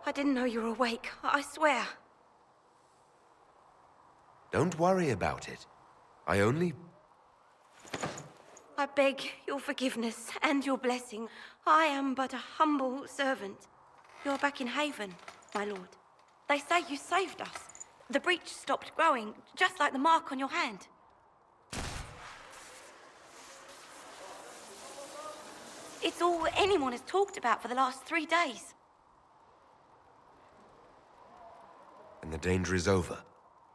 I didn't know you were awake, I swear. Don't worry about it. I beg your forgiveness and your blessing. I am but a humble servant. You're back in Haven, my lord. They say you saved us. The breach stopped growing, just like the mark on your hand. It's all anyone has talked about for the last 3 days. And the danger is over.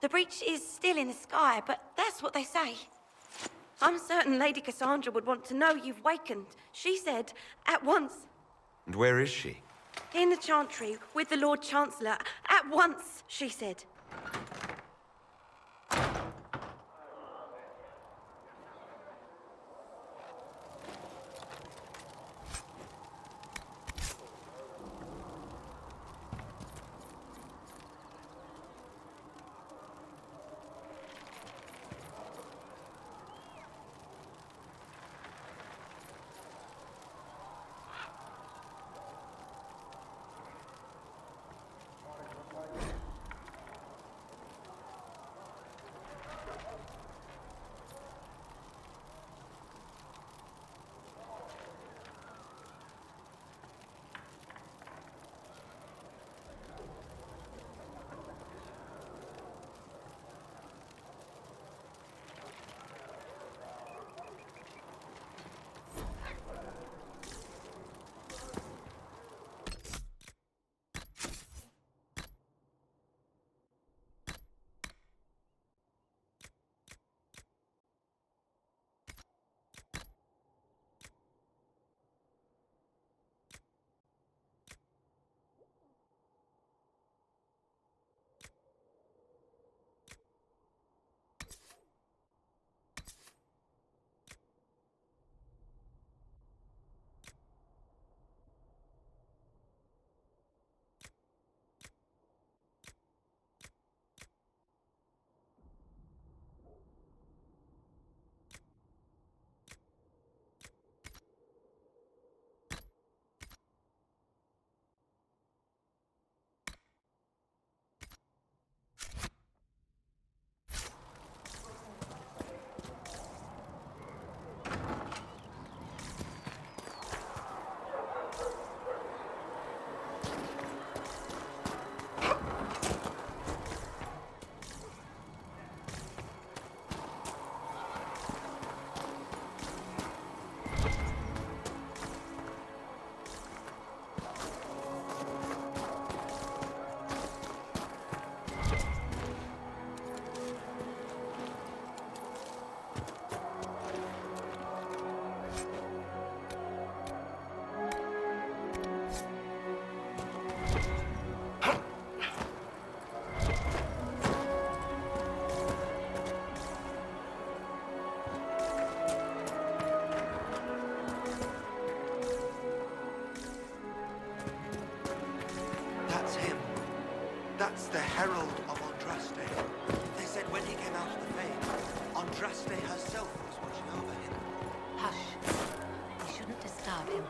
The breach is still in the sky, but that's what they say. I'm certain Lady Cassandra would want to know you've wakened. She said, at once. And where is she? In the Chantry, with the Lord Chancellor. At once, she said. That's him. That's the Herald of Andraste. They said when he came out of the Fane, Andraste herself was watching over him. Hush. We shouldn't disturb him.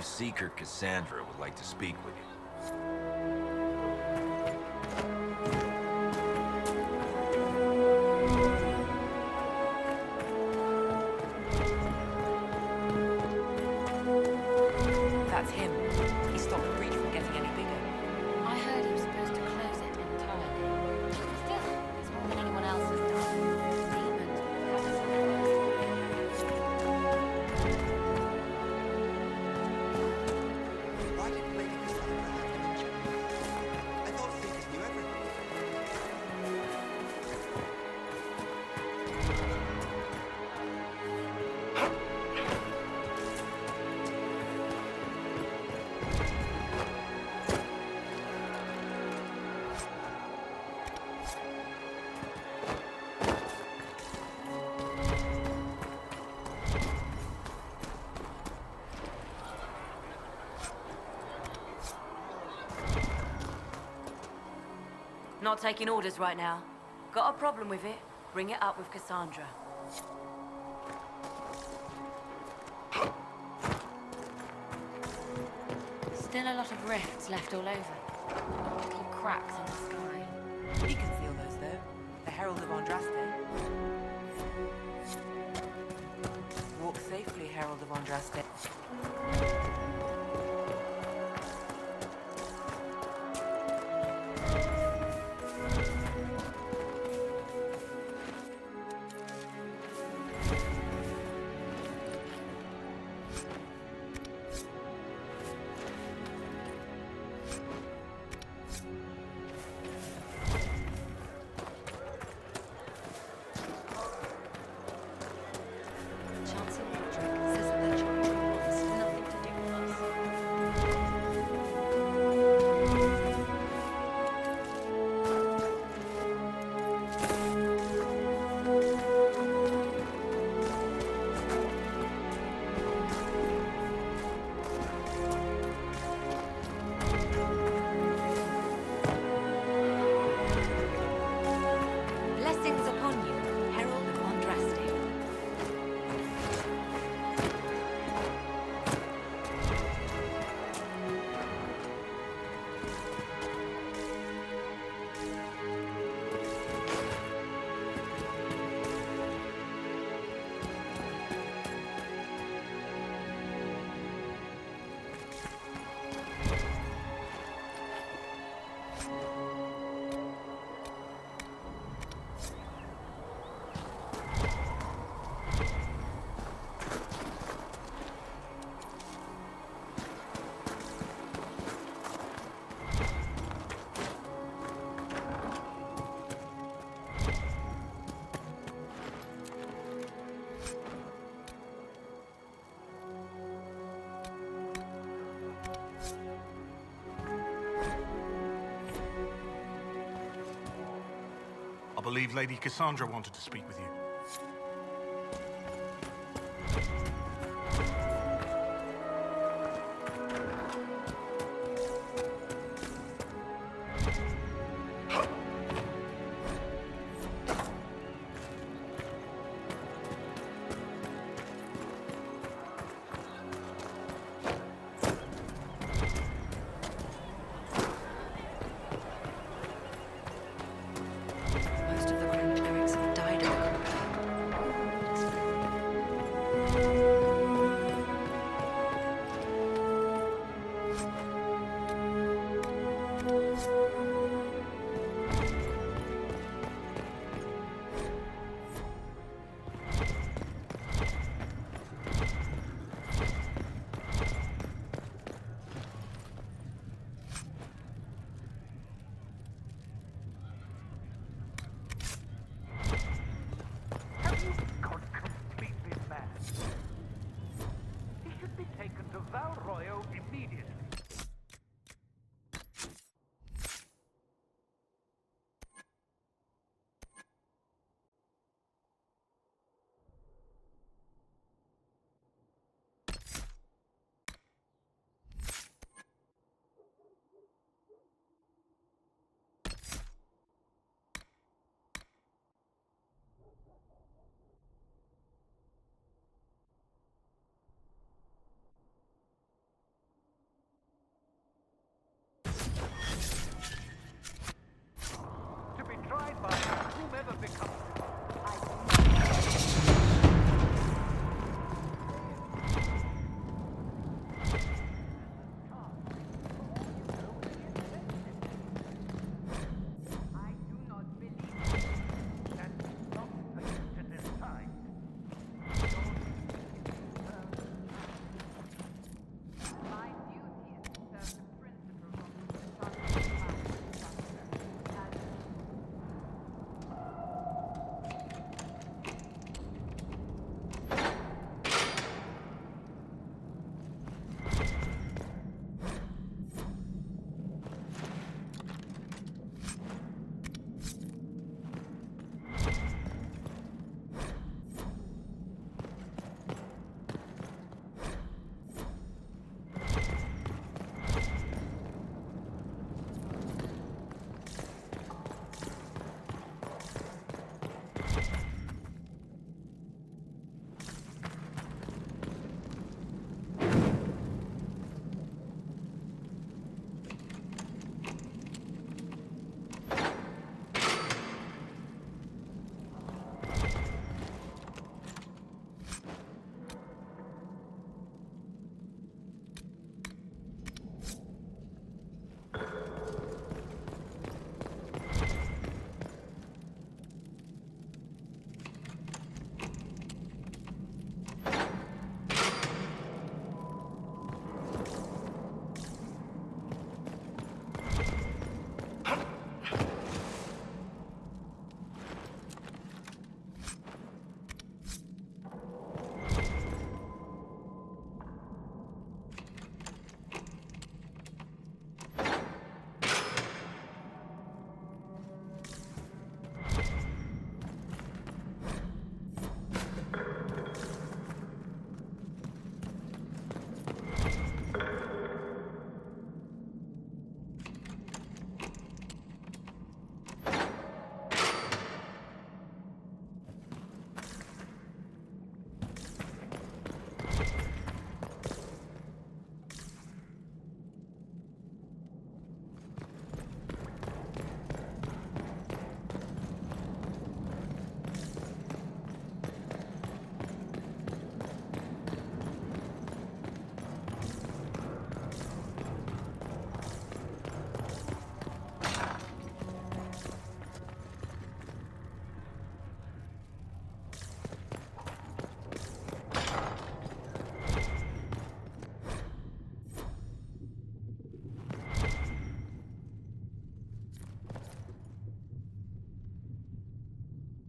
believe Seeker Cassandra would like to speak with you. That's him. He stopped the breach from getting any bigger. I heard he was supposed to close it entirely. Still, it's more than anyone else has done. Demons have us Why didn't Lady Cassandra have him in check? I thought Seekers knew everything. Not taking orders right now. Got a problem with it? Bring it up with Cassandra. Still a lot of rifts left all over. Little cracks in the sky. He can feel those, though. The Herald of Andraste. Walk safely, Herald of Andraste. Chancellor Roderick says that the Chantry wants nothing to do with us. Blessings upon you, Herald of Andraste. I believe Lady Cassandra wanted to speak with you. Most of the Grand Clerics have died in the combat.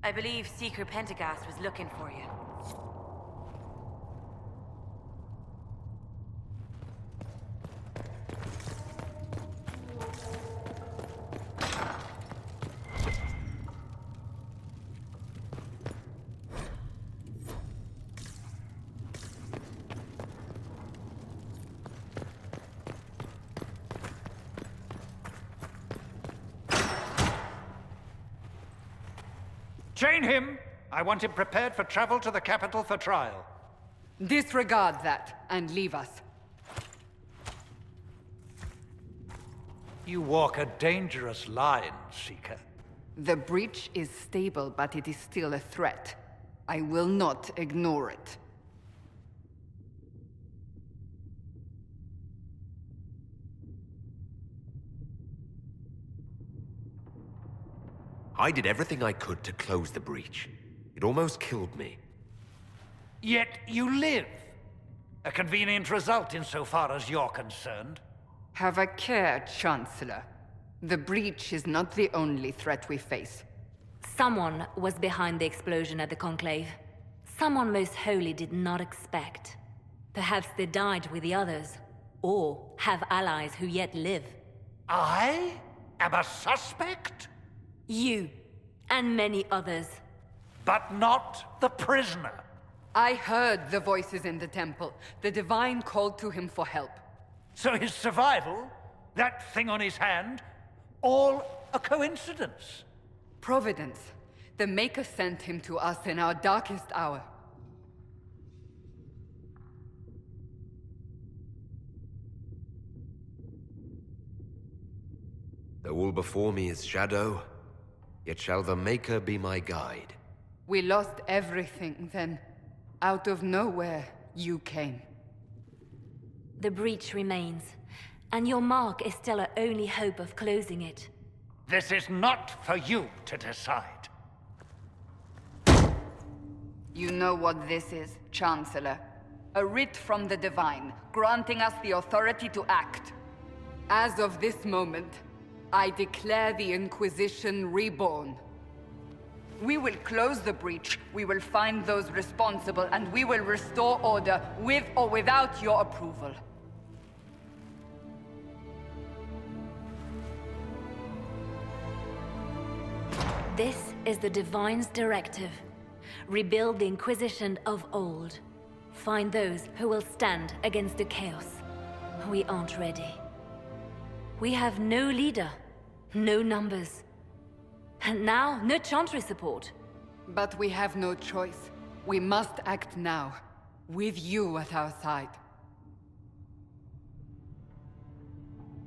I believe Seeker Pentagast was looking for you. Chain him! I want him prepared for travel to the capital for trial. Disregard that, and leave us. You walk a dangerous line, Seeker. The breach is stable, but it is still a threat. I will not ignore it. I did everything I could to close the breach. It almost killed me. Yet you live. A convenient result insofar as you're concerned. Have a care, Chancellor. The breach is not the only threat we face. Someone was behind the explosion at the Conclave. Someone Most Holy did not expect. Perhaps they died with the others, or have allies who yet live. I am a suspect? You, and many others. But not the prisoner. I heard the voices in the temple. The Divine called to him for help. So his survival, that thing on his hand, all a coincidence. Providence. The Maker sent him to us in our darkest hour. Though all before me is shadow, yet shall the Maker be my guide. We lost everything then. Out of nowhere, you came. The breach remains, and your mark is still our only hope of closing it. This is not for you to decide. You know what this is, Chancellor. A writ from the Divine, granting us the authority to act. As of this moment, I declare the Inquisition reborn. We will close the breach, we will find those responsible, and we will restore order, with or without your approval. This is the Divine's directive. Rebuild the Inquisition of old. Find those who will stand against the chaos. We aren't ready. We have no leader, no numbers. And now, no Chantry support. But we have no choice. We must act now, with you at our side.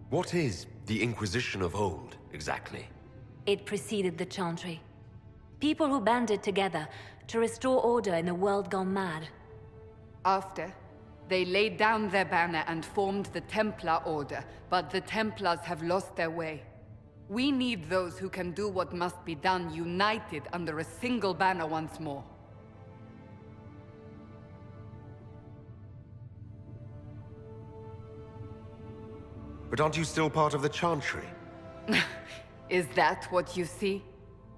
What is the Inquisition of old, exactly? It preceded the Chantry. People who banded together to restore order in a world gone mad. After, they laid down their banner and formed the Templar Order, but the Templars have lost their way. We need those who can do what must be done, united under a single banner once more. But aren't you still part of the Chantry? Is that what you see?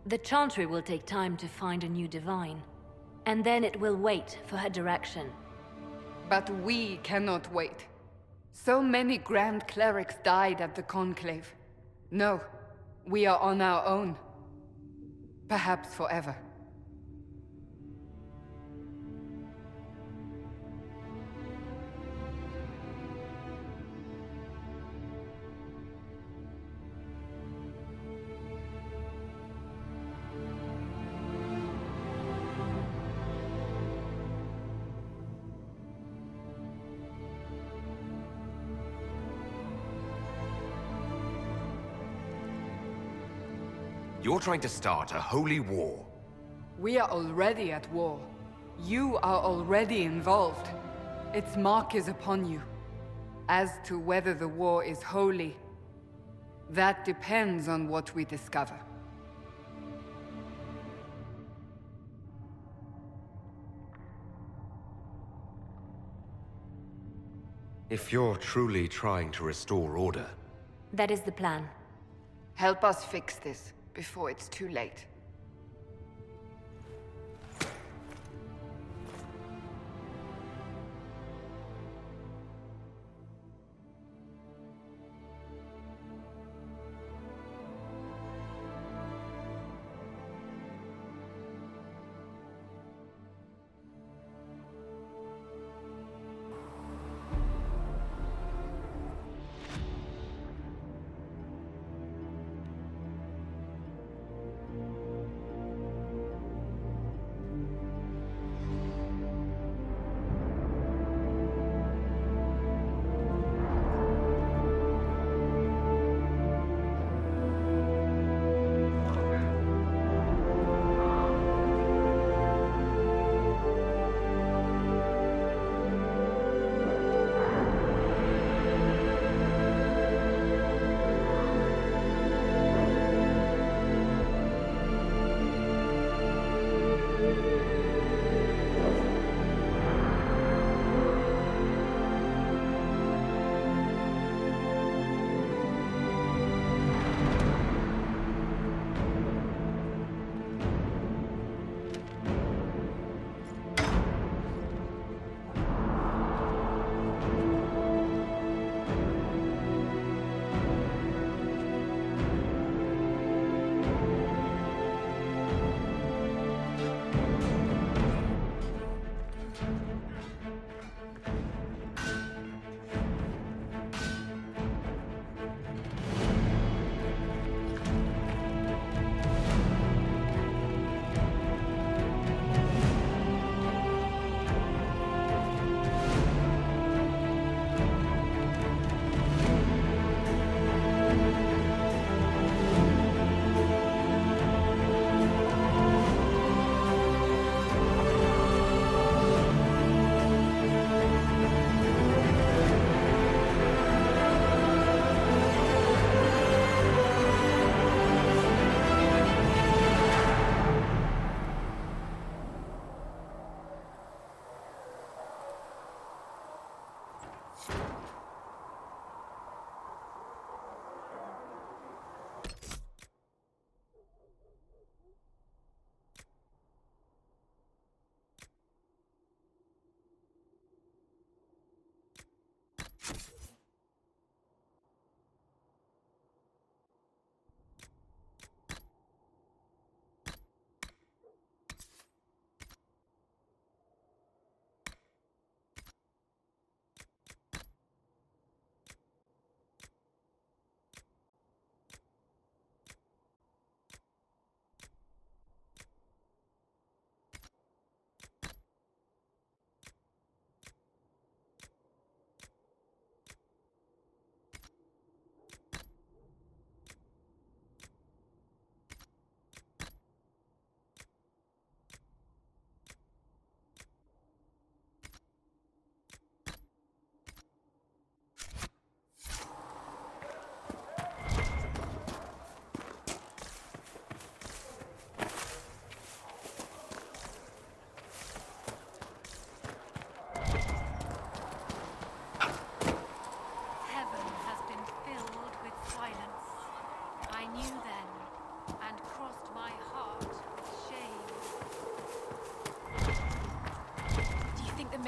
The Chantry will take time to find a new Divine. And then it will wait for her direction. But we cannot wait. So many Grand Clerics died at the Conclave. No, we are on our own. Perhaps forever. You're trying to start a holy war. We are already at war. You are already involved. Its mark is upon you. As to whether the war is holy, that depends on what we discover. If you're truly trying to restore order, That is the plan. Help us fix this before it's too late.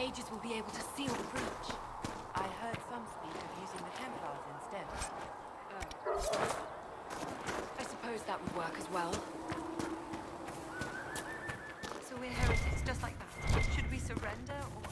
mages will be able to seal the breach. I heard some speak of using the Templars instead. I suppose that would work as well. So we're heretics just like that. Should we surrender or...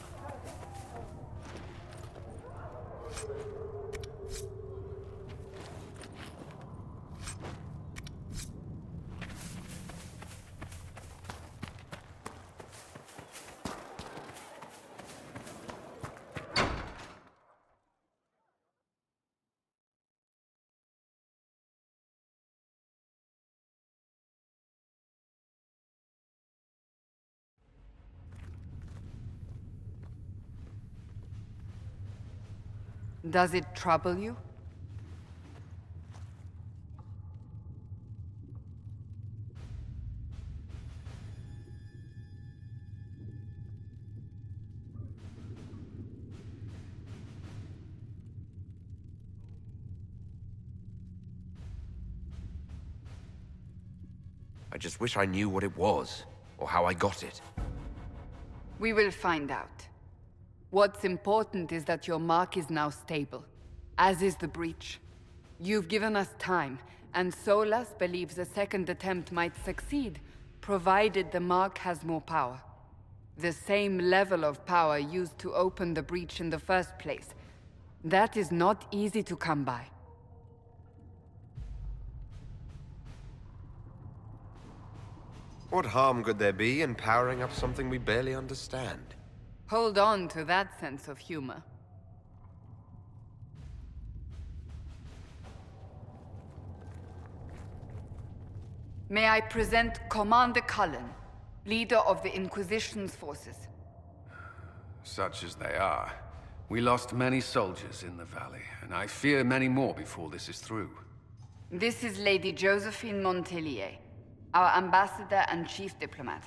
Does it trouble you? I just wish I knew what it was, or how I got it. We will find out. What's important is that your mark is now stable, as is the breach. You've given us time, and Solas believes a second attempt might succeed, provided the mark has more power. The same level of power used to open the breach in the first place. That is not easy to come by. What harm could there be in powering up something we barely understand? Hold on to that sense of humor. May I present Commander Cullen, leader of the Inquisition's forces. Such as they are. We lost many soldiers in the valley, and I fear many more before this is through. This is Lady Josephine Montelier, our ambassador and chief diplomat.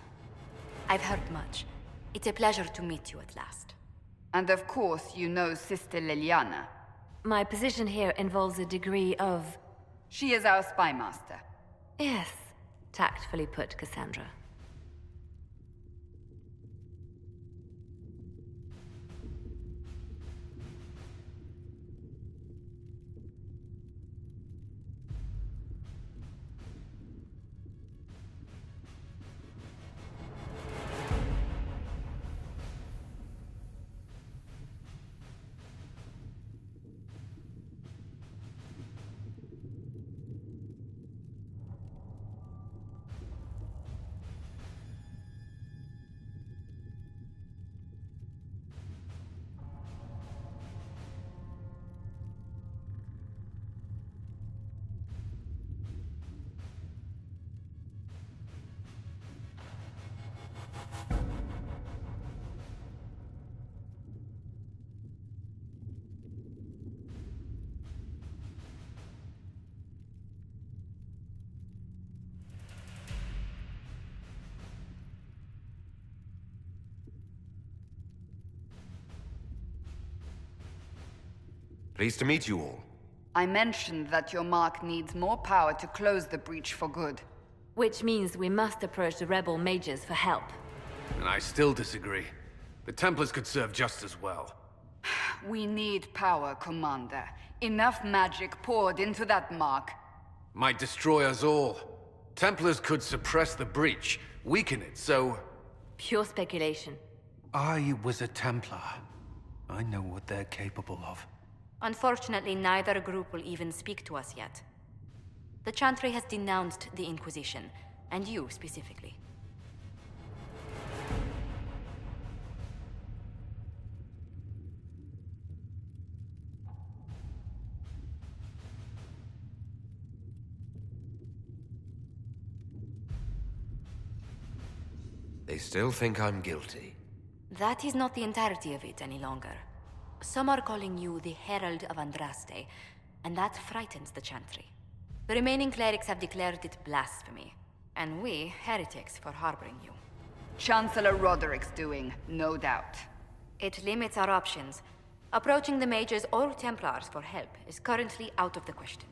I've heard much. It's a pleasure to meet you at last. And of course, you know Sister Liliana. My position here involves a degree of... She is our spy master. Yes, tactfully put, Cassandra. Pleased to meet you all. I mentioned that your mark needs more power to close the breach for good. Which means we must approach the rebel mages for help. And I still disagree. The Templars could serve just as well. We need power, Commander. Enough magic poured into that mark. Might destroy us all. Templars could suppress the breach, weaken it, so... Pure speculation. I was a Templar. I know what they're capable of. Unfortunately, neither group will even speak to us yet. The Chantry has denounced the Inquisition, and you specifically. They still think I'm guilty. That is not the entirety of it any longer. Some are calling you the Herald of Andraste, and that frightens the Chantry. The remaining clerics have declared it blasphemy, and we, heretics, for harboring you. Chancellor Roderick's doing, no doubt. It limits our options. Approaching the mages or Templars for help is currently out of the question.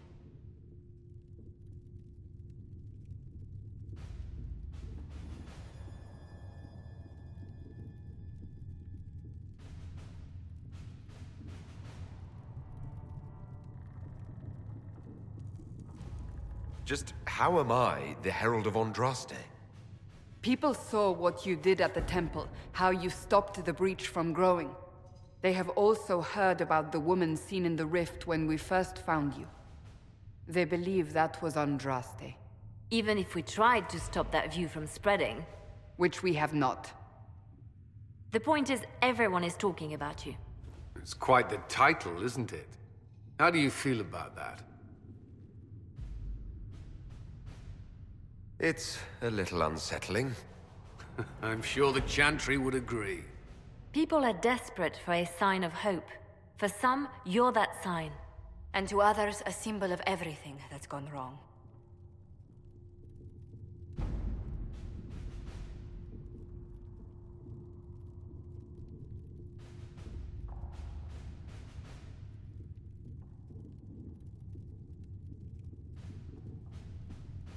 Just how am I the Herald of Andraste? People saw what you did at the temple, how you stopped the breach from growing. They have also heard about the woman seen in the rift when we first found you. They believe that was Andraste. Even if we tried to stop that view from spreading... Which we have not. The point is, everyone is talking about you. It's quite the title, isn't it? How do you feel about that? It's a little unsettling. I'm sure the Chantry would agree. People are desperate for a sign of hope. For some, you're that sign. And to others, a symbol of everything that's gone wrong.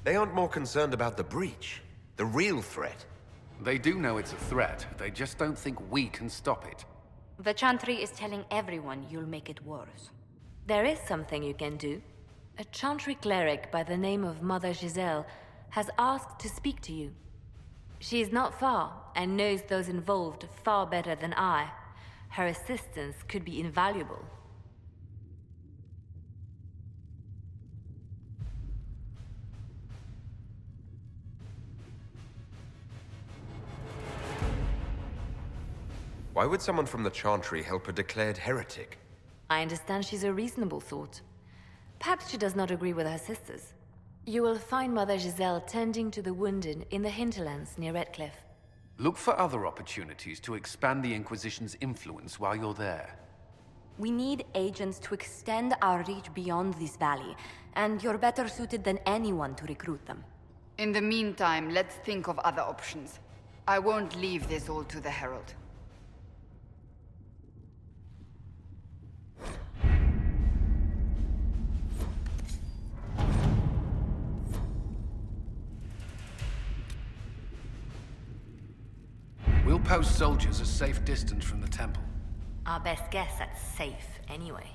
They aren't more concerned about the breach, the real threat. They do know it's a threat, they just don't think we can stop it. The Chantry is telling everyone you'll make it worse. There is something you can do. A Chantry cleric by the name of Mother Giselle has asked to speak to you. She is not far, and knows those involved far better than I. Her assistance could be invaluable. Why would someone from the Chantry help a declared heretic? I understand she's a reasonable sort. Perhaps she does not agree with her sisters. You will find Mother Giselle tending to the wounded in the hinterlands near Redcliffe. Look for other opportunities to expand the Inquisition's influence while you're there. We need agents to extend our reach beyond this valley, and you're better suited than anyone to recruit them. In the meantime, let's think of other options. I won't leave this all to the Herald. We'll post soldiers a safe distance from the temple. Our best guess at safe, anyway.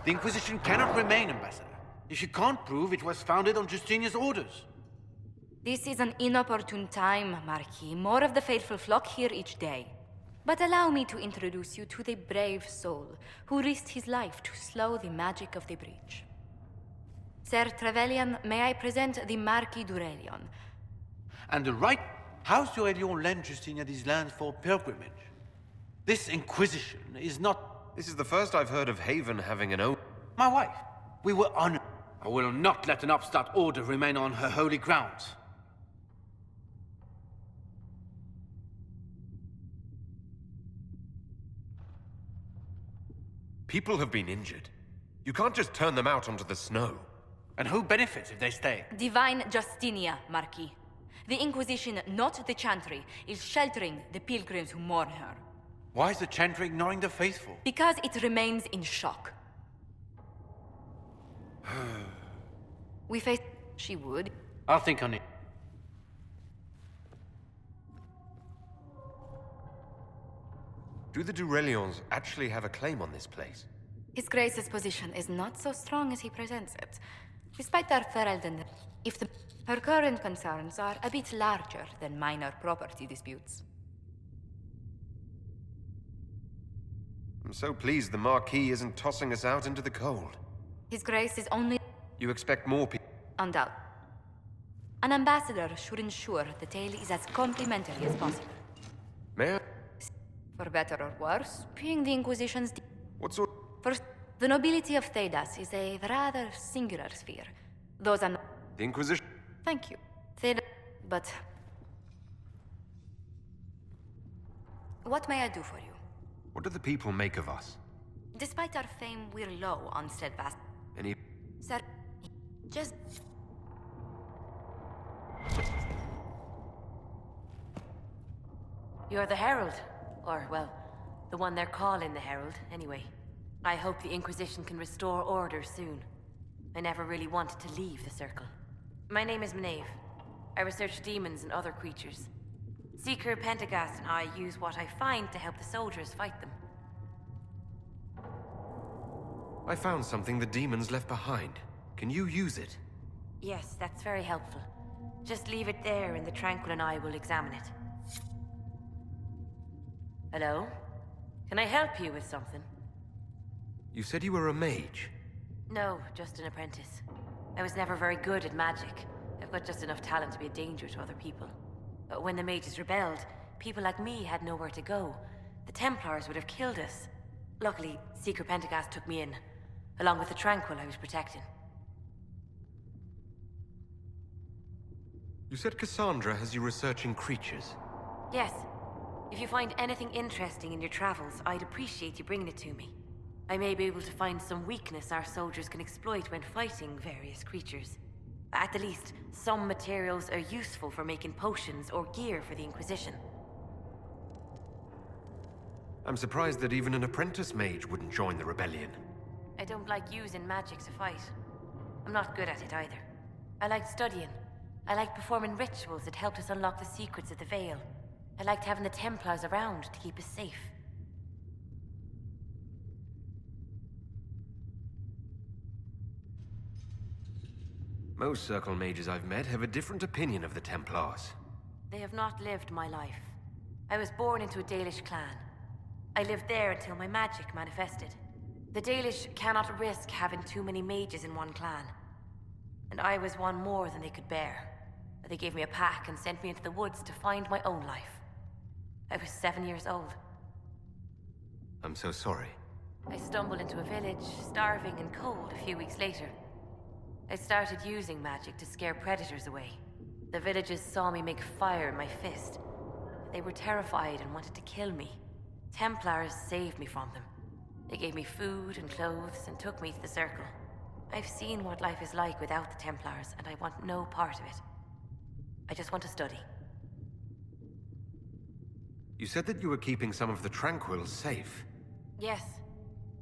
The Inquisition cannot remain, Ambassador, if you can't prove it was founded on Justinian's orders. This is an inopportune time, Marquis. More of the faithful flock here each day. But allow me to introduce you to the brave soul who risked his life to slow the magic of the breach. Sir Trevelyan, may I present the Marquis d'Aurelion? And the right House d'Aurelion lent Justinian these lands for pilgrimage. This Inquisition is not... This is the first I've heard of Haven having an own... My wife. We were honored. I will not let an upstart order remain on her holy grounds. People have been injured. You can't just turn them out onto the snow. And who benefits if they stay? Divine Justinia, Marquis. The Inquisition, not the Chantry, is sheltering the pilgrims who mourn her. Why is the Chantry ignoring the faithful? Because it remains in shock. We face... She would. I'll think on it. Do the Durelions actually have a claim on this place? His Grace's position is not so strong as he presents it. Despite our Ferelden, her current concerns are a bit larger than minor property disputes. I'm so pleased the Marquis isn't tossing us out into the cold. His Grace is only... You expect more people? Undoubtedly. An ambassador should ensure the tale is as complimentary as possible. May I? For better or worse, being the Inquisition's... What sort... First, the nobility of Thedas is a rather singular sphere. Those are... The Inquisition? Thank you. Thedas... But... What may I do for you? What do the people make of us? Despite our fame, we're low on steadfast... Any... Sir... Just... You're the Herald. Or, well, the one they're calling the Herald, anyway. I hope the Inquisition can restore order soon. I never really wanted to leave the Circle. My name is Maeve. I research demons and other creatures. Seeker Pentagast and I use what I find to help the soldiers fight them. I found something the demons left behind. Can you use it? Yes, that's very helpful. Just leave it there and the Tranquil and I will examine it. Hello? Can I help you with something? You said you were a mage. No, just an apprentice. I was never very good at magic. I've got just enough talent to be a danger to other people. But when the mages rebelled, people like me had nowhere to go. The Templars would have killed us. Luckily, Seeker Pentagast took me in, along with the Tranquil I was protecting. You said Cassandra has you researching creatures. Yes. If you find anything interesting in your travels, I'd appreciate you bringing it to me. I may be able to find some weakness our soldiers can exploit when fighting various creatures. At the least, some materials are useful for making potions or gear for the Inquisition. I'm surprised that even an apprentice mage wouldn't join the rebellion. I don't like using magic to fight. I'm not good at it either. I like studying. I like performing rituals that helped us unlock the secrets of the Veil. I liked having the Templars around to keep us safe. Most Circle mages I've met have a different opinion of the Templars. They have not lived my life. I was born into a Dalish clan. I lived there until my magic manifested. The Dalish cannot risk having too many mages in one clan. And I was one more than they could bear. They gave me a pack and sent me into the woods to find my own life. I was 7 years old. I'm so sorry. I stumbled into a village, starving and cold a few weeks later. I started using magic to scare predators away. The villagers saw me make fire in my fist. They were terrified and wanted to kill me. Templars saved me from them. They gave me food and clothes and took me to the Circle. I've seen what life is like without the Templars, and I want no part of it. I just want to study. You said that you were keeping some of the Tranquils safe. Yes.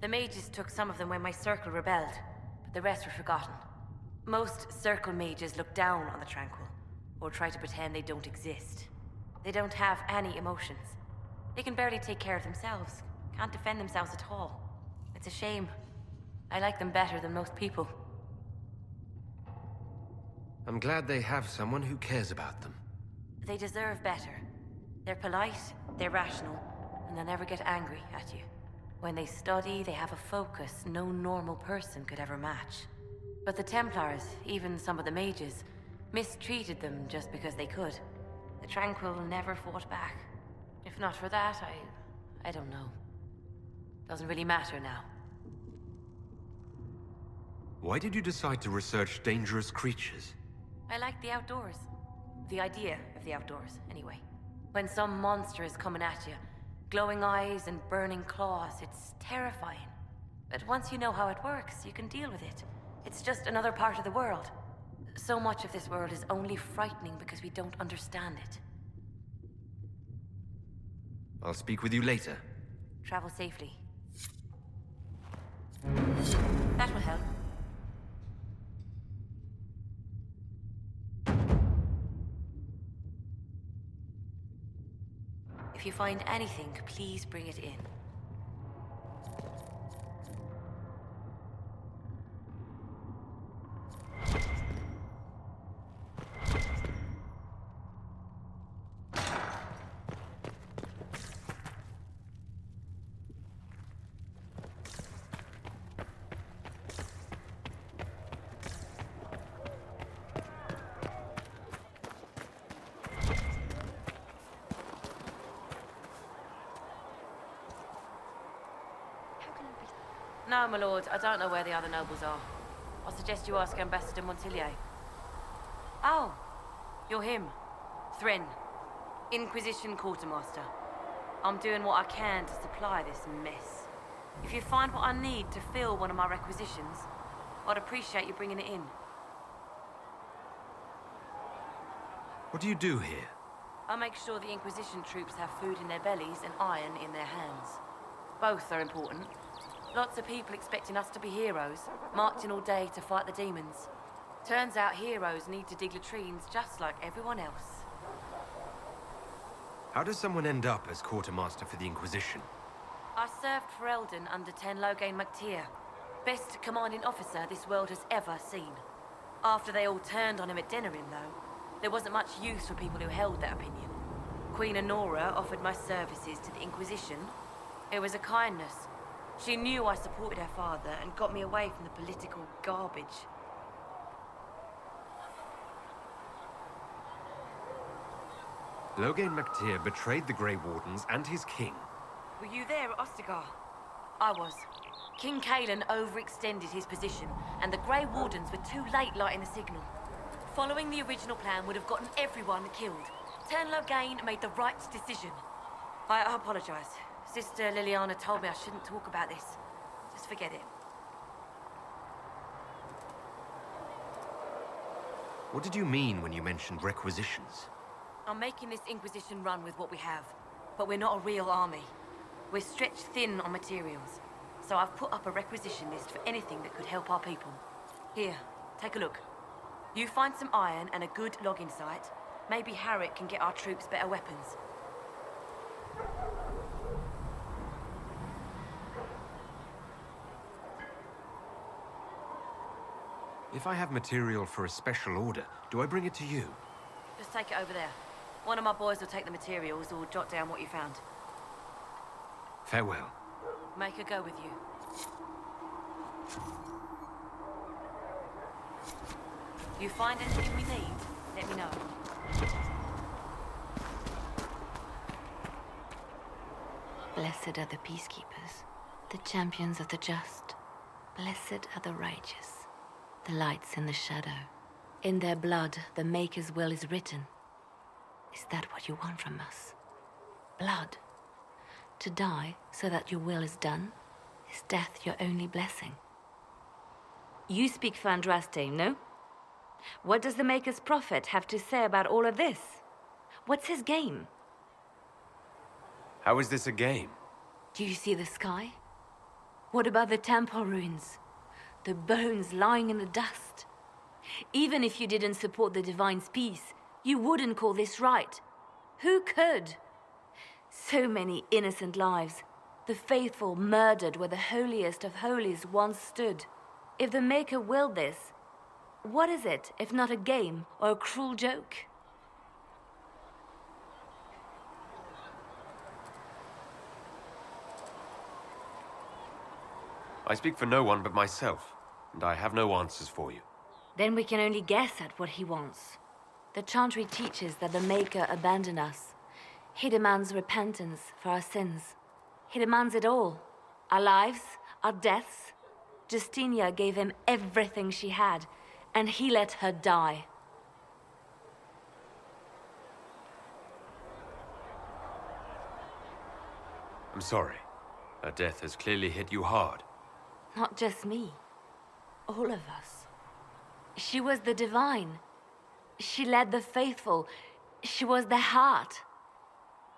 The mages took some of them when my Circle rebelled, but the rest were forgotten. Most Circle mages look down on the Tranquil, or try to pretend they don't exist. They don't have any emotions. They can barely take care of themselves, can't defend themselves at all. It's a shame. I like them better than most people. I'm glad they have someone who cares about them. They deserve better. They're polite, they're rational, and they'll never get angry at you. When they study, they have a focus no normal person could ever match. But the Templars, even some of the mages, mistreated them just because they could. The Tranquil never fought back. If not for that, I don't know. Doesn't really matter now. Why did you decide to research dangerous creatures? I like the outdoors. The idea of the outdoors, anyway. When some monster is coming at you, glowing eyes and burning claws, it's terrifying. But once you know how it works, you can deal with it. It's just another part of the world. So much of this world is only frightening because we don't understand it. I'll speak with you later. Travel safely. That will help. If you find anything, please bring it in. No, my lord, I don't know where the other nobles are. I suggest you ask Ambassador Montillier. Oh, you're him. Thrin, Inquisition Quartermaster. I'm doing what I can to supply this mess. If you find what I need to fill one of my requisitions, I'd appreciate you bringing it in. What do you do here? I make sure the Inquisition troops have food in their bellies and iron in their hands. Both are important. Lots of people expecting us to be heroes, marching all day to fight the demons. Turns out heroes need to dig latrines just like everyone else. How does someone end up as quartermaster for the Inquisition? I served for Eldon under Ten Loghain MacTier, best commanding officer this world has ever seen. After they all turned on him at Denerim, though, there wasn't much use for people who held that opinion. Queen Honora offered my services to the Inquisition. It was a kindness. She knew I supported her father and got me away from the political garbage. Loghain MacTier betrayed the Grey Wardens and his king. Were you there at Ostagar? I was. King Cailan overextended his position, and the Grey Wardens were too late lighting the signal. Following the original plan would have gotten everyone killed. Ten Loghain made the right decision. I apologize. Sister Liliana told me I shouldn't talk about this. Just forget it. What did you mean when you mentioned requisitions? I'm making this Inquisition run with what we have, but we're not a real army. We're stretched thin on materials, so I've put up a requisition list for anything that could help our people. Here, take a look. You find some iron and a good logging site, maybe Harrick can get our troops better weapons. If I have material for a special order, do I bring it to you? Just take it over there. One of my boys will take the materials or jot down what you found. Farewell. Make her go with you. You find anything we need, let me know. Blessed are the peacekeepers, the champions of the just. Blessed are the righteous, the lights in the shadow. In their blood, the Maker's will is written. Is that what you want from us? Blood? To die so that your will is done? Is death your only blessing? You speak for Andraste, no? What does the Maker's prophet have to say about all of this? What's his game? How is this a game? Do you see the sky? What about the temple ruins? The bones lying in the dust? Even if you didn't support the Divine's peace, you wouldn't call this right. Who could? So many innocent lives. The faithful murdered where the holiest of holies once stood. If the Maker willed this, what is it if not a game or a cruel joke? I speak for no one but myself, and I have no answers for you. Then we can only guess at what he wants. The Chantry teaches that the Maker abandoned us. He demands repentance for our sins. He demands it all. Our lives, our deaths. Justinia gave him everything she had, and he let her die. I'm sorry. Her death has clearly hit you hard. Not just me. All of us. She was the divine. She led the faithful. She was the heart.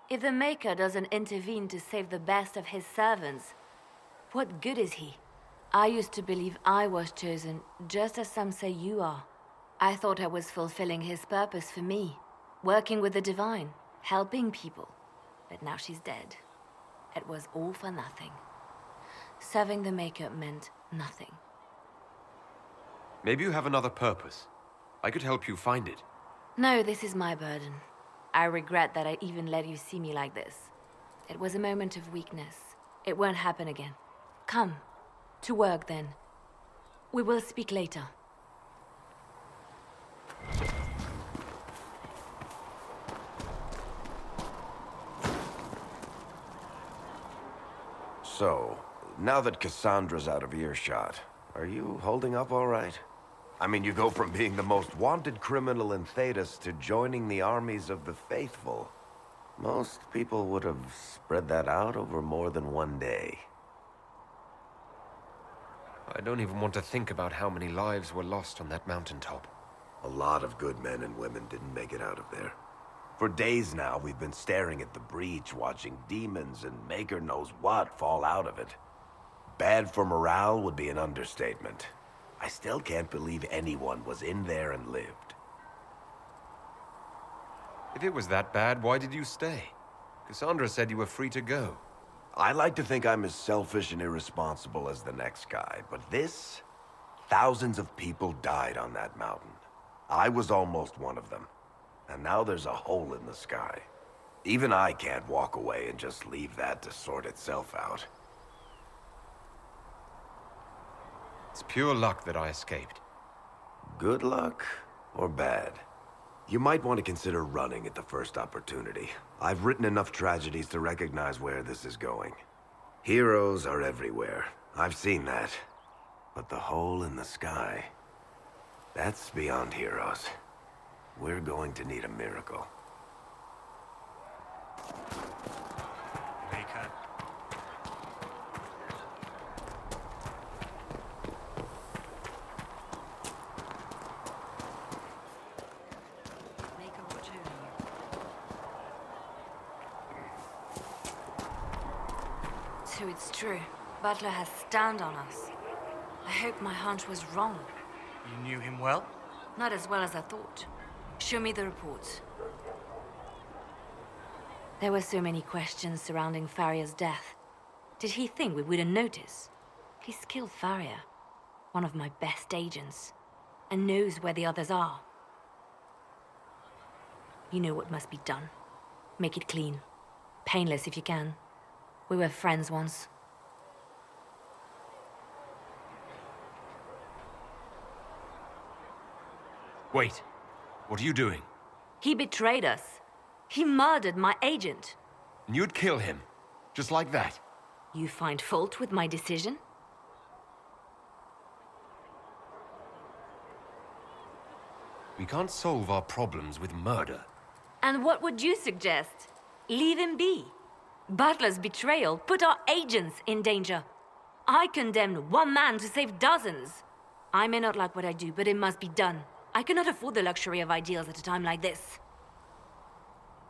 If the Maker doesn't intervene to save the best of his servants, what good is he? I used to believe I was chosen, just as some say you are. I thought I was fulfilling his purpose for me, working with the divine, helping people. But now she's dead. It was all for nothing. Serving the Maker meant nothing. Maybe you have another purpose. I could help you find it. No, this is my burden. I regret that I even let you see me like this. It was a moment of weakness. It won't happen again. Come. To work, then. We will speak later. So, now that Cassandra's out of earshot, are you holding up all right? I mean, you go from being the most wanted criminal in Thedas to joining the armies of the faithful. Most people would have spread that out over more than one day. I don't even want to think about how many lives were lost on that mountaintop. A lot of good men and women didn't make it out of there. For days now, we've been staring at the breach, watching demons and Maker knows what fall out of it. Bad for morale would be an understatement. I still can't believe anyone was in there and lived. If it was that bad, why did you stay? Cassandra said you were free to go. I like to think I'm as selfish and irresponsible as the next guy, but this? Thousands of people died on that mountain. I was almost one of them. And now there's a hole in the sky. Even I can't walk away and just leave that to sort itself out. It's pure luck that I escaped. Good luck or bad? You might want to consider running at the first opportunity. I've written enough tragedies to recognize where this is going. Heroes are everywhere. I've seen that. But the hole in the sky, that's beyond heroes. We're going to need a miracle. Maker. So it's true. Butler has stand on us. I hope my hunch was wrong. You knew him well? Not as well as I thought. Show me the reports. There were so many questions surrounding Faria's death. Did he think we wouldn't notice? He's killed Faria, one of my best agents, and knows where the others are. You know what must be done. Make it clean. Painless if you can. We were friends once. Wait. What are you doing? He betrayed us. He murdered my agent. And you'd kill him? Just like that? You find fault with my decision? We can't solve our problems with murder. And what would you suggest? Leave him be. Butler's betrayal put our agents in danger. I condemned one man to save dozens. I may not like what I do, but it must be done. I cannot afford the luxury of ideals at a time like this.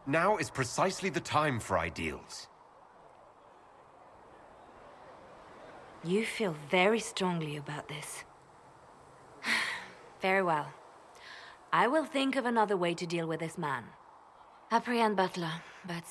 Now is precisely the time for ideals. You feel very strongly about this. Very well. I will think of another way to deal with this man. Apprehend Butler, but